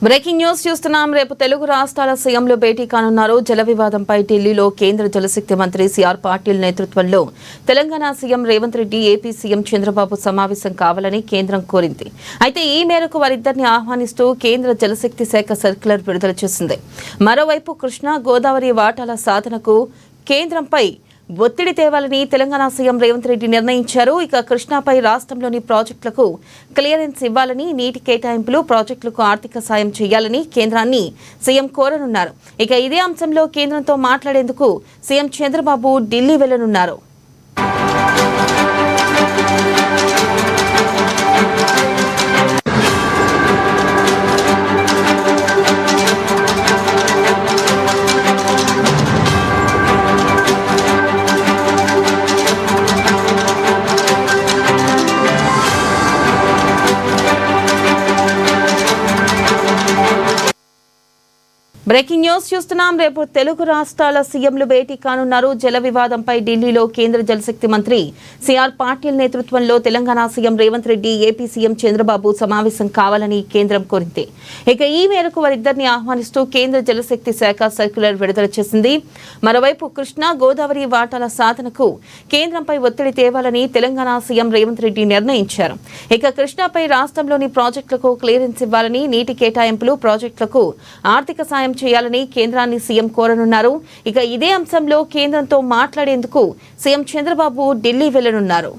Breaking news చూస్తున్నాం. రేపు తెలుగు రాష్ట్రాల సీఎంలు భేటీ కానున్నారు. జల వివాదంపై ఢిల్లీలో కేంద్ర జలశక్తి మంత్రి సిఆర్ పాటిల్ నేతృత్వంలో Telangana CM Revanth Reddy, AP CM Chandrababu సమావేశం కావాలని కేంద్రం కోరింది. అయితే ఈ మేరకు వారిద్దరిని ఆహ్వానిస్తూ కేంద్ర జలశక్తి శాఖ సర్క్యులర్ విడుదల చేసింది. మరోవైపు కృష్ణా, గోదావరి వాటాల సాధనకు కేంద్రంపై ఒత్తిడి తేవాలని తెలంగాణ సీఎం రేవంత్ రెడ్డి నిర్ణయించారు. ఇక కృష్ణాపై రాష్ట్రంలోని ప్రాజెక్టులకు క్లియరెన్స్ ఇవ్వాలని, నీటి కేటాయింపులు, ప్రాజెక్టులకు ఆర్థిక సాయం చేయాలని కేంద్రాన్ని సీఎం కోరనున్నారు. ఇక ఇదే అంశంలో కేంద్రంతో మాట్లాడేందుకు సీఎం చంద్రబాబు ఢిల్లీ వెళ్లనున్నారు. బ్రేకింగ్ న్యూస్ చూస్తున్నాం. రేపు తెలుగు రాష్ట్రాల సీఎంలు భేటీ కానున్నారు. జల వివాదంపై ఢిల్లీలో కేంద్ర జలశక్తి మంత్రి సిఆర్ పాటిల్ నేతృత్వంలో Telangana CM Revanth Reddy, AP CM Chandrababu సమావేశం కావాలని కేంద్రం కోరింది. ఇక ఈ మేరకు వారిద్దరిని ఆహ్వానిస్తూ కేంద్ర జలశక్తి శాఖ సర్క్యులర్ విడుదల చేసింది. మరోవైపు కృష్ణా, గోదావరి వాటాల సాధనకు కేంద్రంపై ఒత్తిడి తేవాలని తెలంగాణ సీఎం రేవంత్ రెడ్డి నిర్ణయించారు. ఇక కృష్ణాపై రాష్ట్రంలోని ప్రాజెక్టులకు క్లియరెన్స్ ఇవ్వాలని, నీటి కేటాయింపులు, ప్రాజెక్టులకు ఆర్థిక సాయం చేయాలని కేంద్రాన్ని సీఎం కోరనున్నారు. ఇక ఇదే అంశంలో కేంద్రంతో మాట్లాడేందుకు సీఎం చంద్రబాబు ఢిల్లీ వెళ్లనున్నారు.